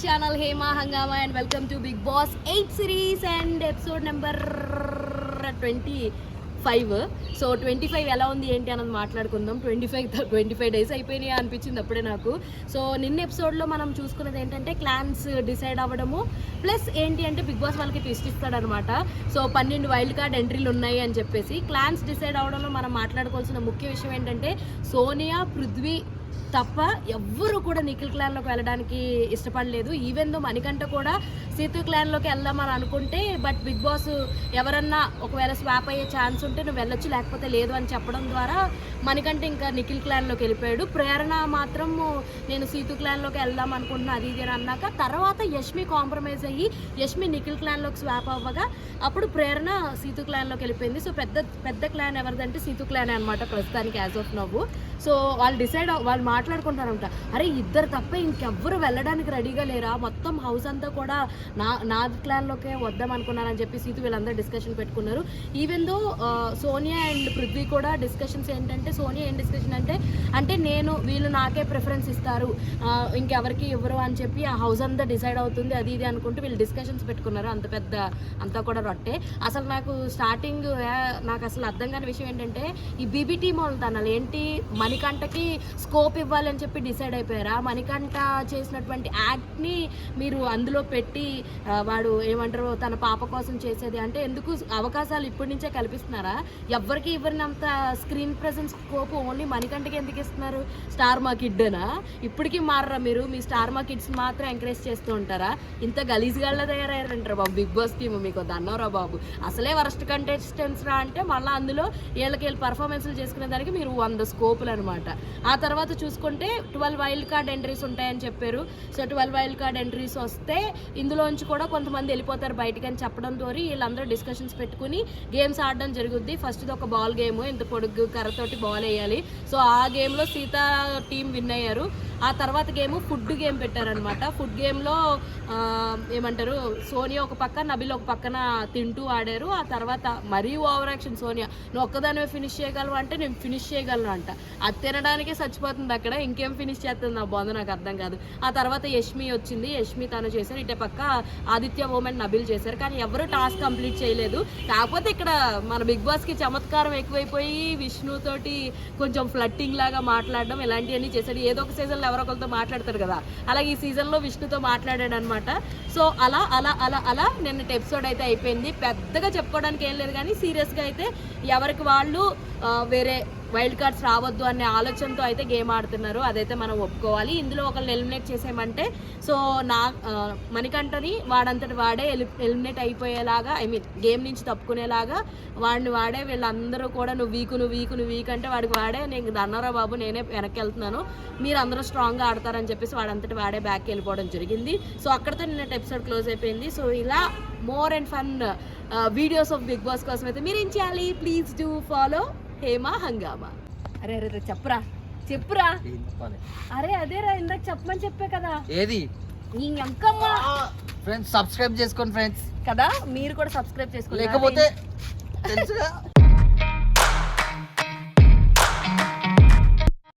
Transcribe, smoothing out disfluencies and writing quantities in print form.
channel Hema Hangama and welcome to Big Boss 8 series and episode number 25. So 25 ఎలా ఉంది ఏంటి అన్నది మాట్లాడుకుందాం. 25 డేస్ అయిపోయినాయి అనిపించింది అప్పుడే నాకు. సో నిన్న ఎపిసోడ్లో మనం చూసుకున్నది ఏంటంటే క్లాన్స్ డిసైడ్ అవ్వడము ప్లస్ ఏంటి అంటే బిగ్ బాస్ వాళ్ళకి ట్విస్ట్ ఇస్తాడనమాట. సో 12 వైల్డ్ కార్డ్ ఎంట్రీలు ఉన్నాయి అని చెప్పేసి క్లాన్స్ డిసైడ్ అవ్వడంలో మనం మాట్లాడుకోవాల్సిన ముఖ్య విషయం ఏంటంటే సోనియా, పృథ్వీ తప్ప ఎవ్వరు కూడా నిఖిల్ క్లాన్లోకి వెళ్ళడానికి ఇష్టపడలేదు. ఈవెన్ దో మణికంఠ కూడా సీతు క్లాన్లోకి వెళ్దామని అనుకుంటే బట్ బిగ్ బాస్ ఎవరన్నా ఒకవేళ స్వాప్ అయ్యే ఛాన్స్ ఉంటే నువ్వు వెళ్ళొచ్చు లేకపోతే లేదు అని చెప్పడం ద్వారా మణికంఠ ఇంకా నిఖిల్ క్లాన్లోకి వెళ్ళిపోయాడు. ప్రేరణ మాత్రం నేను సీతు క్లాన్లోకి వెళ్దాం అనుకుంటున్నా అది ఇది అని అన్నాక తర్వాత యష్మి కాంప్రమైజ్ అయ్యి యష్మి నిఖిల్ క్లాన్లోకి స్వాప్ అవ్వగా అప్పుడు ప్రేరణ సీతు క్లాన్లోకి వెళ్ళిపోయింది. సో పెద్ద క్లాన్ ఎవరిదంటే సీతు క్లానే అనమాట ప్రస్తుతానికి యాజ్ ఆఫ్ నవ్వు. సో వాళ్ళు మాట్లాడుకుంటారంట, అరే ఇద్దరు తప్ప ఇంకెవ్వరు వెళ్ళడానికి రెడీగా లేరా, మొత్తం హౌస్ అంతా కూడా నా క్లాన్లోకే వద్దాం అనుకున్నారని చెప్పి సీతు వీళ్ళందరూ డిస్కషన్ పెట్టుకున్నారు. Even though Sonia and Prithvi కూడా డిస్కషన్స్ ఏంటంటే సోనియా ఏం డిస్కషన్ అంటే వీళ్ళు నాకే ప్రిఫరెన్స్ ఇస్తారు ఇంకెవరికి ఇవ్వరు అని చెప్పి ఆ హౌస్ అంతా డిసైడ్ అవుతుంది అది ఇది అనుకుంటూ వీళ్ళు డిస్కషన్స్ పెట్టుకున్నారు. అంతా కూడా రొట్టే. అసలు నాకు స్టార్టింగ్ నాకు అసలు అర్థం కాని విషయం ఏంటంటే ఈ బీబీటీ మోల్ తనాలు ఏంటి మణికంఠకి స్కోప్ ఇవ్వాలని చెప్పి డిసైడ్ అయిపోయారా? మణికంఠ చేసినటువంటి యాక్ట్ని మీరు అందులో పెట్టి వాడు ఏమంటారు తన పాప కోసం చేసేది అంటే ఎందుకు అవకాశాలు ఇప్పటి నుంచే కల్పిస్తున్నారా? ఎవరికి ఇవ్వరినంత స్క్రీన్ ప్రెసెన్స్ స్కోప్ ఓన్లీ మణికంఠకి ఎందుకు ఇస్తున్నారు? స్టార్ మా కిడ్నా ఇప్పటికీ మారరా మీరు? మీ స్టార్ మా కిడ్స్ మాత్రం ఎంకరేజ్ చేస్తూ ఉంటారా? ఇంత గలీజ్గాళ్ళ తయారయ్యారంటారా బాబు బిగ్ బాస్ టీమ్. మీకు దన్నవరా బాబు, అసలే వరస్ట్ కంటెస్టెంట్స్ రా అంటే మళ్ళీ అందులో వీళ్ళకి పర్ఫార్మెన్స్లు చేసుకునే దానికి మీరు 100 స్కోపులు అనమాట. ఆ తర్వాత చూసుకుంటే 12 వైల్డ్ కార్డ్ ఎంట్రీస్ ఉంటాయని చెప్పారు. సో 12 వైల్డ్ కార్డ్ ఎంట్రీస్ వస్తే ఇందులోంచి కూడా కొంతమంది వెళ్ళిపోతారు బయటకు అని చెప్పడం ద్వారా వీళ్ళందరూ డిస్కషన్స్ పెట్టుకుని గేమ్స్ ఆడడం జరుగుద్ది. ఫస్ట్ది ఒక బాల్ గేమ్, ఇంత పొడుగు కర్రతోటి బాల్ వేయాలి. సో ఆ గేమ్లో సీత టీం విన్ అయ్యారు. ఆ తర్వాత గేమ్ ఫుడ్ గేమ్ పెట్టారనమాట. ఫుడ్ గేమ్లో ఏమంటారు సోనియా ఒక పక్క నబిల్ ఒక పక్కన తింటూ ఆడారు. ఆ తర్వాత మరీ ఓవర్ యాక్షన్ సోనియా, నువ్వు ఒక్కదానివే ఫినిష్ చేయగలవు అంటే నేను ఫినిష్ చేయగలను అంట. అది తినడానికే చచ్చిపోతుంది అక్కడ, ఇంకేం ఫినిష్ చేస్తుంది నా బాధ నాకు అర్థం కాదు. ఆ తర్వాత యష్మి వచ్చింది, యష్మి తను చేశారు. ఇటే పక్క ఆదిత్య ఓమెన్ నబిల్ చేశారు. కానీ ఎవరు టాస్క్ కంప్లీట్ చేయలేదు. కాకపోతే ఇక్కడ మన బిగ్ బాస్కి చమత్కారం ఎక్కువైపోయి విష్ణుతోటి కొంచెం ఫ్లట్టింగ్ లాగా మాట్లాడడం ఇలాంటివన్నీ చేశాడు. ఏదో ఒక సీజన్లో ఎవరో ఒకరితో మాట్లాడతారు కదా, అలాగే ఈ సీజన్లో విష్ణుతో మాట్లాడాడు అనమాట. సో అలా నిన్నటి ఎపిసోడ్ అయితే అయిపోయింది. పెద్దగా చెప్పుకోవడానికి ఏం లేదు కానీ సీరియస్గా అయితే ఎవరికి వాళ్ళు వేరే వైల్డ్ కార్డ్స్ రావద్దు అనే ఆలోచనతో అయితే గేమ్ ఆడుతున్నారు. అదైతే మనం ఒప్పుకోవాలి. ఇందులో ఒకరిని ఎలిమినేట్ చేసామంటే సో మణికంఠని వాడంతటి వాడే ఎలిమినేట్ అయిపోయేలాగా గేమ్ నుంచి తప్పుకునేలాగా వాడే వీళ్ళందరూ కూడా నువ్వు వీక్ అంటే వాడికి వాడే నేను దన్నరా బాబు నేనే వెనక్కి వెళ్తున్నాను మీరు అందరూ స్ట్రాంగ్గా ఆడతారని చెప్పేసి వాడంతటి వాడే బ్యాక్కి వెళ్ళిపోవడం జరిగింది. సో అక్కడితో నిన్నటి ఎపిసోడ్ క్లోజ్ అయిపోయింది. సో ఇలా more and fun videos of Bigg Boss కోసం అయితే మీరు ఏం చేయాలి? ప్లీజ్ డూ ఫాలో హేమా హంగామా. అరే చెప్పురా అరే అదేరా ఇందాక చెప్పమని చెప్పే కదా. ఏది ఇంకమ్మా ఫ్రెండ్స్ సబ్స్క్రైబ్ చేసుకోండి ఫ్రెండ్స్ కదా, మీరు కూడా సబ్స్క్రైబ్ చేసుకోండి లేకపోతే తెలుసుగా